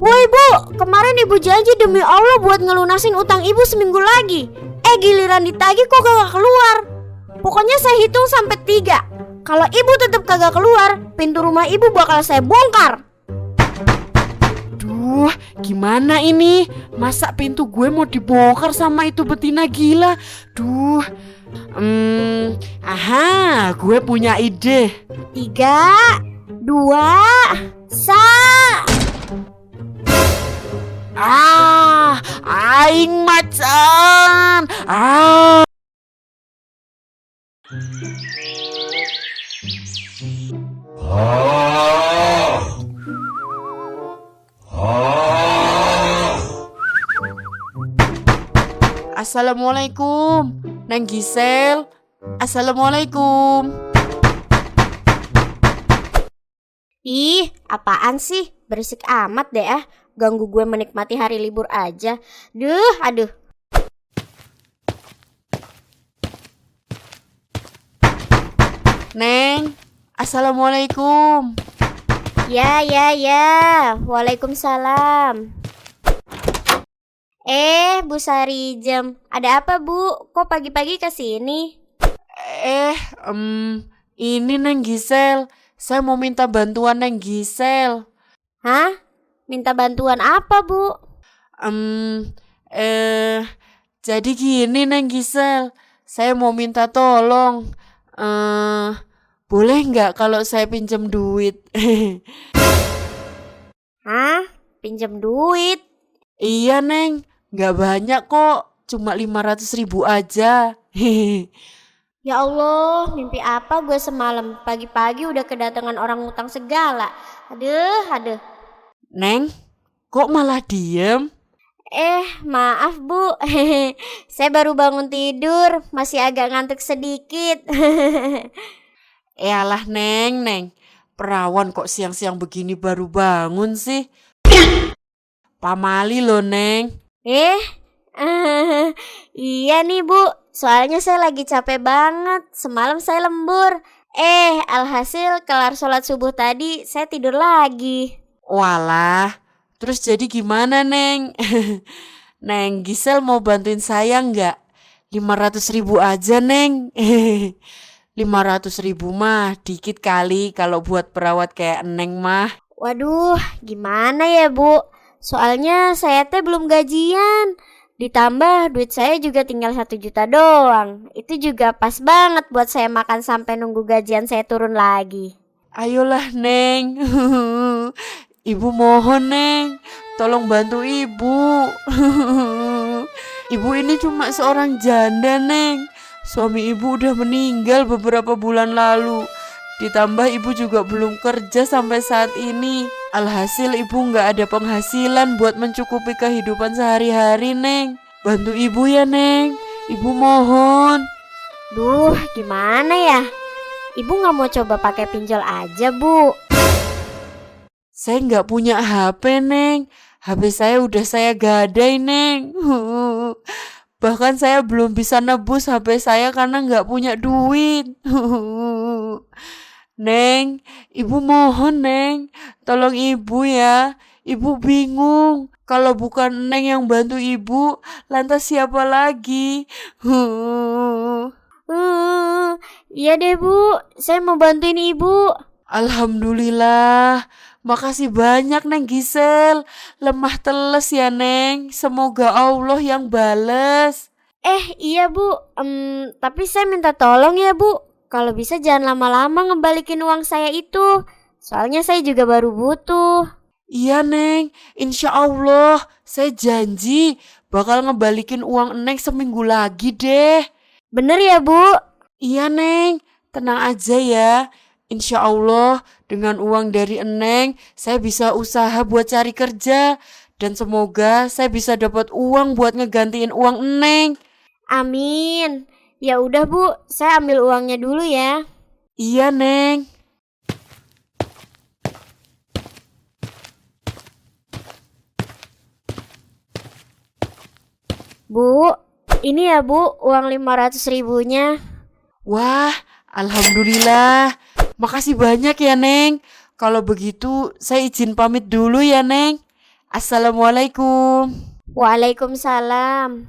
Woi Bu, kemarin ibu janji demi Allah buat ngelunasin utang ibu seminggu lagi. Giliran ditagih kok kagak keluar. Pokoknya saya hitung sampai 3. Kalau ibu tetap kagak keluar, pintu rumah ibu bakal saya bongkar. Duh, gimana ini? Masa pintu gue mau dibongkar sama itu betina gila? Duh. Gue punya ide. 3, 2, 1. Aing macan. Assalamualaikum, Neng Gisel. Assalamualaikum. Ih, apaan sih? Berisik amat deh Ganggu gue menikmati hari libur aja. Aduh. Neng, assalamualaikum. Ya. Waalaikumsalam. Bu Sarijem, ada apa Bu? Kok pagi-pagi kesini? Ini Neng Gisel. Saya mau minta bantuan Neng Gisel. Hah? Minta bantuan apa Bu? Jadi gini Neng Gisel. Saya mau minta tolong. Boleh nggak kalau saya pinjam duit? Hah? Pinjam duit? Iya Neng, nggak banyak kok. Cuma 500.000 aja. Ya Allah, mimpi apa gue semalam? Pagi-pagi udah kedatangan orang utang segala. Aduh. Neng, kok malah diem? Maaf Bu. Saya baru bangun tidur, masih agak ngantuk sedikit. Alah Neng. Perawan kok siang-siang begini baru bangun sih? Pamali loh Neng. Iya nih Bu, soalnya saya lagi capek banget. Semalam saya lembur. Alhasil kelar sholat subuh tadi saya tidur lagi. Walah, terus jadi gimana Neng? Neng Gisel mau bantuin saya nggak? 500.000 aja Neng. 500.000 mah dikit kali kalau buat perawat kayak Neng mah. Waduh, gimana ya Bu? Soalnya saya belum gajian. Ditambah duit saya juga tinggal 1 juta doang. Itu juga pas banget buat saya makan sampai nunggu gajian saya turun lagi. Ayolah Neng. Ibu mohon Neng, tolong bantu ibu. Ibu ini cuma seorang janda Neng. Suami ibu udah meninggal beberapa bulan lalu. Ditambah ibu juga belum kerja sampai saat ini. Alhasil ibu gak ada penghasilan buat mencukupi kehidupan sehari-hari Neng. Bantu ibu ya Neng, ibu mohon. Duh, gimana ya? Ibu gak mau coba pakai pinjol aja Bu? Saya gak punya HP Neng. HP saya udah saya gadai Neng. Bahkan saya belum bisa nebus HP saya karena gak punya duit. Neng, ibu mohon Neng, tolong ibu ya. Ibu bingung, kalau bukan Neng yang bantu ibu, lantas siapa lagi? Iya deh Bu, saya mau bantuin ibu. Alhamdulillah, makasih banyak Neng Gisel. Lemah teles ya Neng, semoga Allah yang bales. Iya Bu, tapi saya minta tolong ya Bu. Kalau bisa jangan lama-lama ngebalikin uang saya itu. Soalnya saya juga baru butuh. Iya Neng, insya Allah saya janji bakal ngebalikin uang Neng seminggu lagi deh. Bener ya Bu? Iya Neng, tenang aja ya. Insya Allah dengan uang dari Neng saya bisa usaha buat cari kerja. Dan semoga saya bisa dapat uang buat ngegantiin uang Neng. Amin. Ya udah Bu, saya ambil uangnya dulu ya. Iya Neng. Bu, ini ya Bu, uang 500.000-nya. Wah, alhamdulillah. Makasih banyak ya Neng. Kalau begitu saya izin pamit dulu ya Neng. Assalamualaikum. Waalaikumsalam.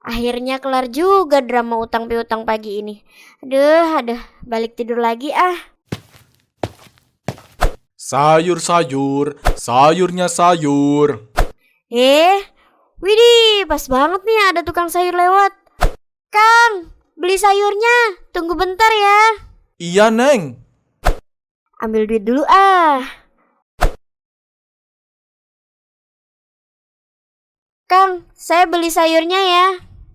Akhirnya kelar juga drama utang piutang pagi ini. Aduh, balik tidur lagi ah. Sayur, sayurnya sayur. Widih, pas banget nih ada tukang sayur lewat. Kang, beli sayurnya, tunggu bentar ya. Iya, Neng. Ambil duit dulu ah. Kang, saya beli sayurnya ya.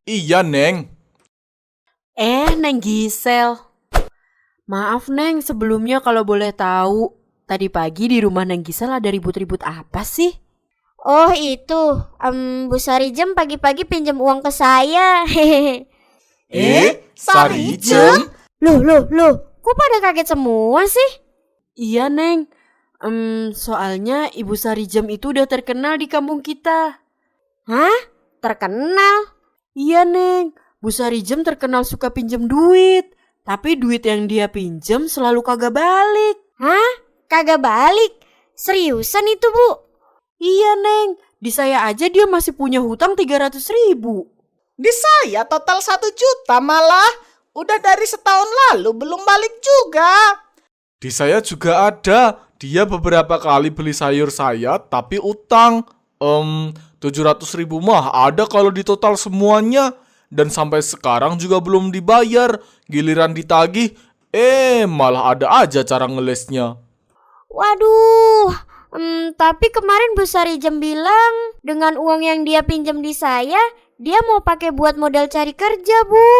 Iya, Neng. Neng Gisel. Maaf Neng, sebelumnya kalau boleh tahu, tadi pagi di rumah Neng Gisel ada ribut-ribut apa sih? Oh itu, Bu Sarijem pagi-pagi pinjam uang ke saya. Hehehe. Sarijem? Loh, kok pada kaget semua sih? Iya Neng, soalnya Ibu Sarijem itu udah terkenal di kampung kita. Hah? Terkenal? Iya Neng, Bu Sarijem terkenal suka pinjam duit. Tapi duit yang dia pinjam selalu kagak balik. Hah? Kagak balik? Seriusan itu Bu? Iya Neng, di saya aja dia masih punya hutang 300.000. Di saya total 1 juta malah. Udah dari setahun lalu belum balik juga. Di saya juga ada. Dia beberapa kali beli sayur saya tapi utang. 700.000 mah ada kalau di total semuanya. Dan sampai sekarang juga belum dibayar. Giliran ditagih, malah ada aja cara ngelesnya. Waduh, tapi kemarin Bu Sarijem bilang dengan uang yang dia pinjam di saya, dia mau pakai buat modal cari kerja Bu.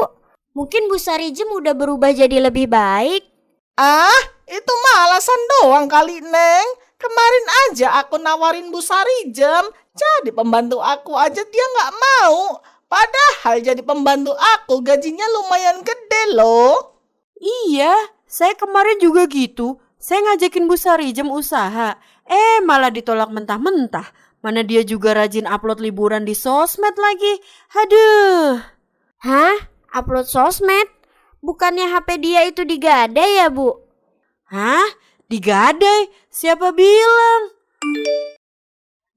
Mungkin Bu Sarijem udah berubah jadi lebih baik. Ah, itu mah alasan doang kali, Neng. Kemarin aja aku nawarin Bu Sarijem jadi pembantu aku aja dia nggak mau. Padahal jadi pembantu aku gajinya lumayan gede loh. Iya, saya kemarin juga gitu. Saya ngajakin Bu Sarijem usaha. Malah ditolak mentah-mentah. Mana dia juga rajin upload liburan di sosmed lagi. Aduh. Hah? Upload sosmed? Bukannya HP dia itu digadai ya Bu? Hah? Digadai? Siapa bilang?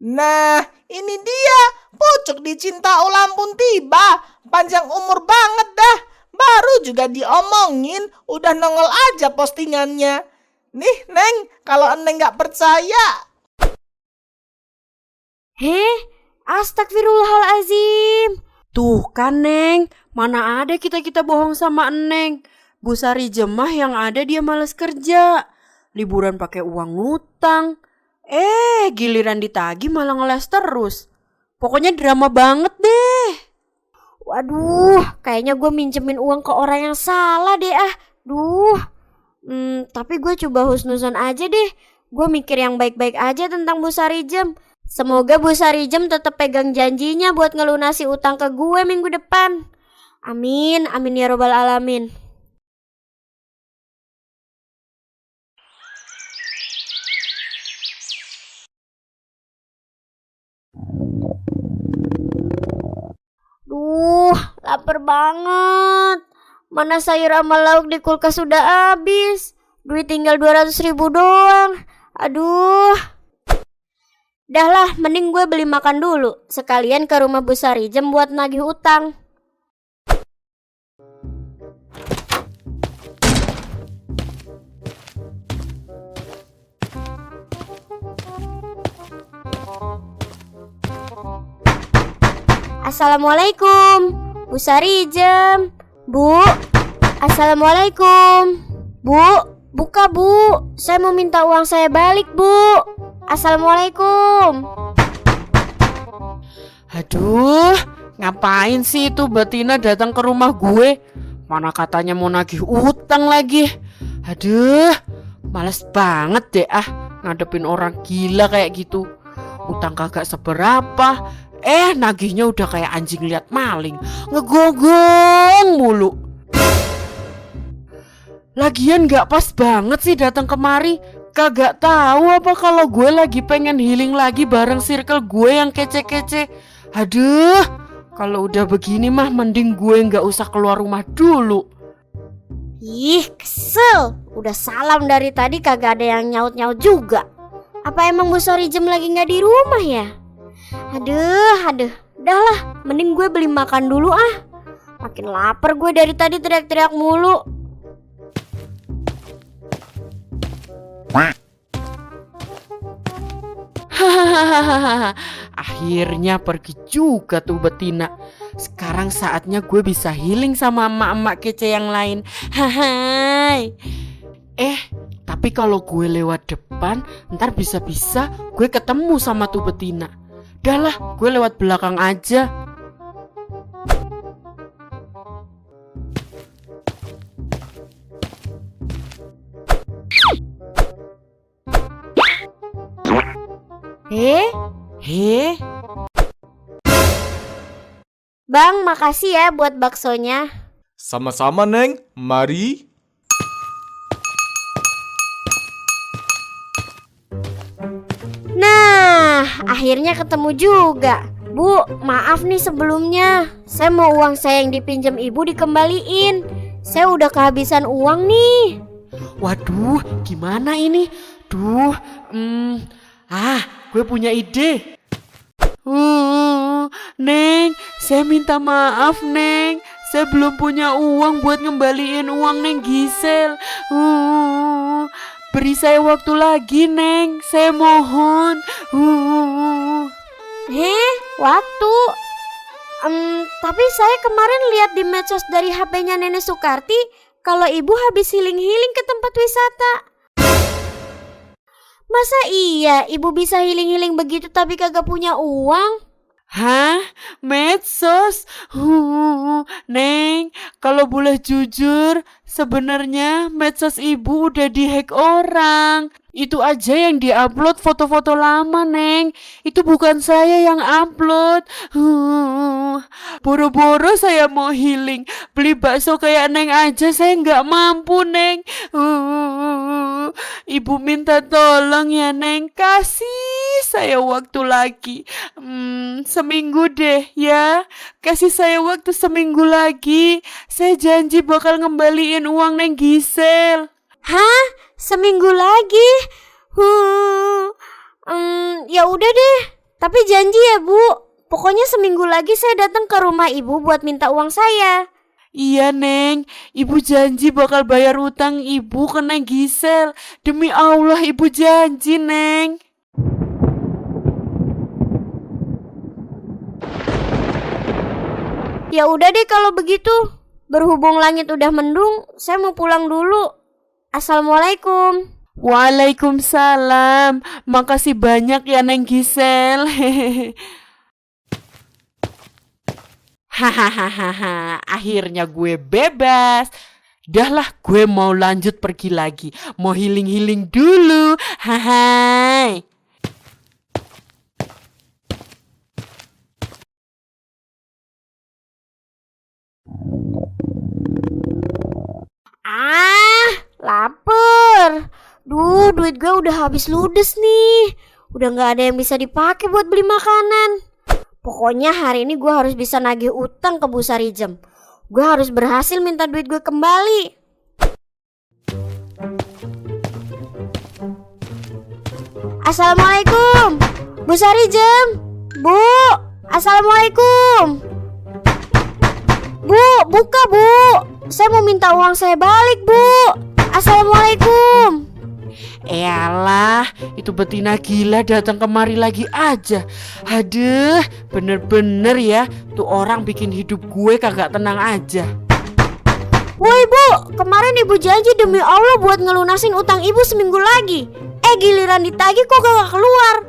Nah, ini dia. Pucuk dicinta ulang pun tiba. Panjang umur banget dah. Baru juga diomongin, udah nongol aja postingannya. Nih, Neng, kalau Neng gak percaya. Astagfirullahalazim. Tuh kan Neng, mana ada kita bohong sama Neng. Bu Sarijem mah yang ada dia malas kerja. Liburan pakai uang ngutang. Giliran ditagih malah ngeles terus. Pokoknya drama banget deh. Waduh, kayaknya gue minjemin uang ke orang yang salah deh ah. Tapi gue coba husnuzon aja deh. Gue mikir yang baik-baik aja tentang Bu Sarijem. Semoga Bu Sarijem tetap pegang janjinya buat ngelunasi utang ke gue minggu depan. Amin, amin ya robbal alamin. Lapar banget. Mana sayur sama lauk di kulkas sudah habis. Duit tinggal 200.000 doang. Aduh. Dah lah, mending gue beli makan dulu. Sekalian ke rumah Bu Sarijem buat nagih utang. Assalamualaikum, Bu Sarijem. Bu, Assalamualaikum. Bu, buka Bu. Saya mau minta uang saya balik Bu. Assalamualaikum. Aduh, ngapain sih itu betina datang ke rumah gue? Mana katanya mau nagih utang lagi. Aduh, males banget deh ngadepin orang gila kayak gitu. Utang kagak seberapa, nagihnya udah kayak anjing liat maling, ngegonggong mulu. Lagian gak pas banget sih datang kemari. Kagak tahu apa kalau gue lagi pengen healing lagi bareng circle gue yang kece-kece. Aduh, kalau udah begini mah mending gue gak usah keluar rumah dulu. Ih, kesel. Udah salam dari tadi kagak ada yang nyaut-nyaut juga. Apa emang Bu Sarijem lagi gak di rumah ya? Aduh. Udahlah, mending gue beli makan dulu ah. Makin lapar gue dari tadi teriak-teriak mulu. Hahaha. Akhirnya pergi juga tuh betina. Sekarang saatnya gue bisa healing sama emak-emak kece yang lain. Hai. Tapi kalau gue lewat depan, ntar bisa-bisa gue ketemu sama tuh betina. Dah lah, gue lewat belakang aja. Heh, Bang, makasih ya buat baksonya. Sama-sama, Neng. Mari. Nah, akhirnya ketemu juga. Bu, maaf nih sebelumnya. Saya mau uang saya yang dipinjam ibu dikembaliin. Saya udah kehabisan uang nih. waduh, gimana ini? Gue punya ide. Neng, saya minta maaf, Neng. Saya belum punya uang buat ngembaliin uang Neng Gisel. Beri saya waktu lagi, Neng. Saya mohon. Waktu? Tapi saya kemarin lihat di medsos dari HP-nya Nenek Sukarti kalau ibu habis healing-healing ke tempat wisata. Masa iya ibu bisa healing-healing begitu tapi kagak punya uang? Hah? Medsos? Neng, kalau boleh jujur, sebenarnya medsos ibu udah dihack orang. Itu aja yang diupload foto-foto lama, Neng. Itu bukan saya yang upload. Boro-boro saya mau healing, beli bakso kayak Neng aja saya nggak mampu, Neng. Ibu minta tolong ya, Neng, kasih saya waktu lagi. Seminggu deh ya. Kasih saya waktu seminggu lagi. Saya janji bakal ngembaliin uang Neng Gisel. Hah? Seminggu lagi? Ya udah deh. Tapi janji ya, Bu. Pokoknya seminggu lagi saya datang ke rumah ibu buat minta uang saya. Iya, Neng. Ibu janji bakal bayar utang ibu ke Neng Gisel. Demi Allah, ibu janji, Neng. Ya udah deh kalau begitu. Berhubung langit udah mendung, saya mau pulang dulu. Assalamualaikum. Waalaikumsalam. Makasih banyak ya, Neng Gisel. Hahaha, akhirnya gue bebas. Dah lah, gue mau lanjut pergi lagi. Mau healing-healing dulu. Hai. Lapar. Duit gue udah habis ludes nih. Udah gak ada yang bisa dipakai buat beli makanan. Pokoknya hari ini gue harus bisa nagih utang ke Bu Sarijem. Gue harus berhasil minta duit gue kembali. Assalamualaikum Bu Sarijem. Bu, assalamualaikum. Bu, buka Bu. Saya mau minta uang saya balik, Bu. Assalamualaikum. Eyalah, itu betina gila datang kemari lagi aja. Aduh, bener-bener ya, tuh orang bikin hidup gue kagak tenang aja. Woi Bu, kemarin ibu janji demi Allah buat ngelunasin utang ibu seminggu lagi. Giliran ditagih kok kagak keluar.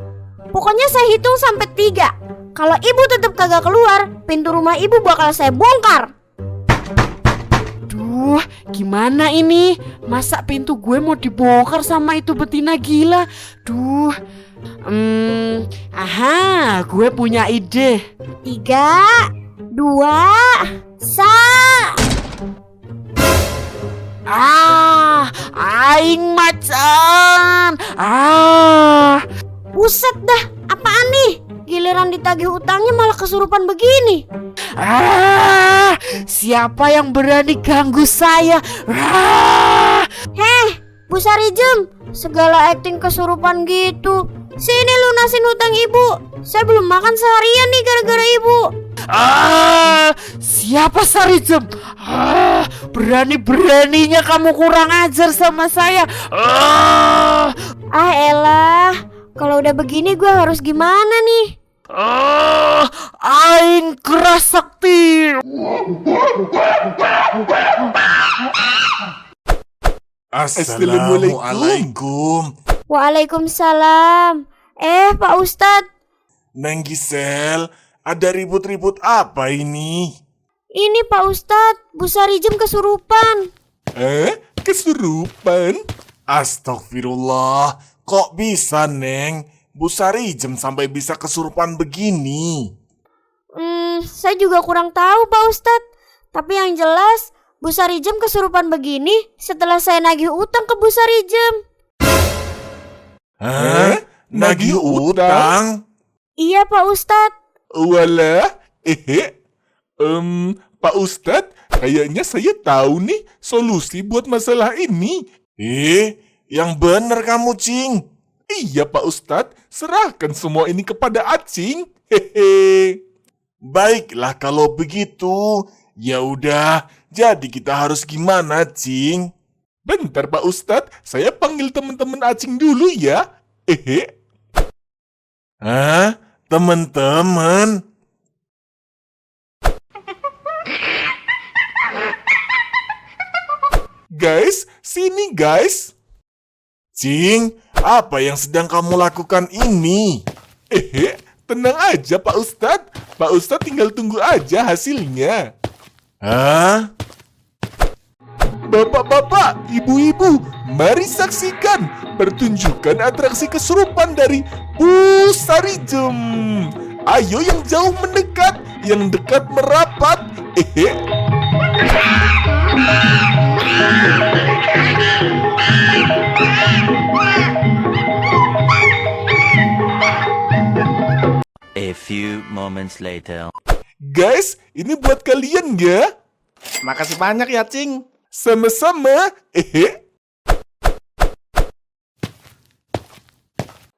Pokoknya saya hitung sampai 3. Kalau ibu tetap kagak keluar, pintu rumah ibu bakal saya bongkar. Duh, gimana ini? Masa pintu gue mau dibongkar sama itu betina gila? Duh. Gue punya ide. 3, 2, 1. Aing macan. Buset dah, apaan nih? giliran ditagih utangnya malah kesurupan begini. Siapa yang berani ganggu saya? Heh, Bu Sarijem, segala akting kesurupan gitu. Sini lunasin hutang ibu. Saya belum makan seharian nih gara-gara ibu. Siapa Sarijem? Berani-beraninya kamu kurang ajar sama saya. Elah, kalau udah begini gue harus gimana nih? Aing keras sakti. Assalamualaikum. Waalaikumsalam. Pak Ustadz, Neng Gisel, ada ribut-ribut apa ini? ini Pak Ustadz, Bu Sarijem kesurupan. Kesurupan? Astagfirullah, kok bisa Neng? Bu Sarijem sampai bisa kesurupan begini? Saya juga kurang tahu Pak Ustadz. Tapi yang jelas, Bu Sarijem kesurupan begini setelah saya nagih utang ke Bu Sarijem. Nagih utang? Iya Pak Ustadz. Walah, Pak Ustadz, kayaknya saya tahu nih solusi buat masalah ini. Yang bener kamu, Cing. Iya Pak Ustadz, serahkan semua ini kepada Acing. Baiklah kalau begitu. Ya udah, jadi kita harus gimana, Cing? Bentar Pak Ustadz, saya panggil teman-teman Acing dulu ya. Teman-teman? Guys, sini guys. Cing, apa yang sedang kamu lakukan ini? Tenang aja Pak Ustadz. Pak Ustadz tinggal tunggu aja hasilnya. Bapak-bapak, ibu-ibu, mari saksikan pertunjukan atraksi kesurupan dari Bu Sarijem. Ayo yang jauh mendekat, yang dekat merapat. A few moments later. Guys, ini buat kalian ya. Makasih banyak ya Cing. Sama-sama.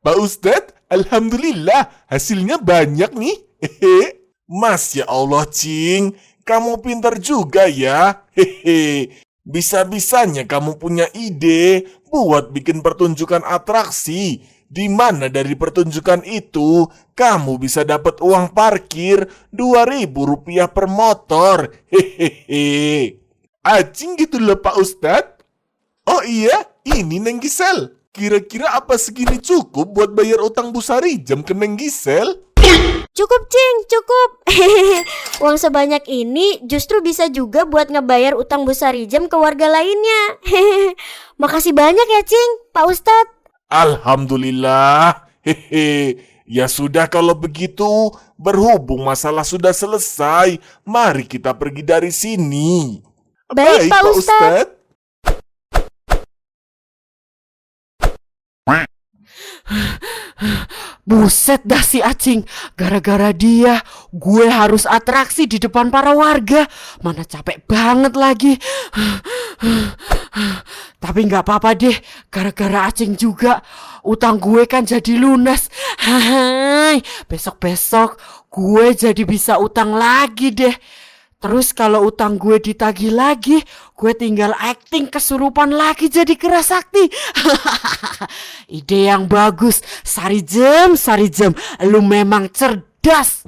Pak Ustadz, alhamdulillah hasilnya banyak nih. Masya Allah, Cing. Kamu pintar juga ya. Bisa-bisanya kamu punya ide buat bikin pertunjukan atraksi. Di mana dari pertunjukan itu kamu bisa dapat uang parkir Rp2.000 per motor. Acing gitu loh Pak Ustadz. Oh iya, ini Neng Gisel. Kira-kira apa segini cukup buat bayar utang Bu Sarijem ke Neng Gisel? Cukup Cing, cukup. Uang sebanyak ini justru bisa juga buat ngebayar utang Bu Sarijem ke warga lainnya. Makasih banyak ya Cing, Pak Ustadz. Alhamdulillah. Ya sudah kalau begitu, berhubung masalah sudah selesai, mari kita pergi dari sini. Baik, Pak Ustadz. Buset dah si Acing. Gara-gara dia gue harus atraksi di depan para warga. Mana capek banget lagi. Tapi gak apa-apa deh. Gara-gara Acing juga utang gue kan jadi lunas. Hai, besok-besok gue jadi bisa utang lagi deh. Terus kalau utang gue ditagih lagi, gue tinggal acting kesurupan lagi jadi keras sakti. Ide yang bagus. Sarijem, lu memang cerdas.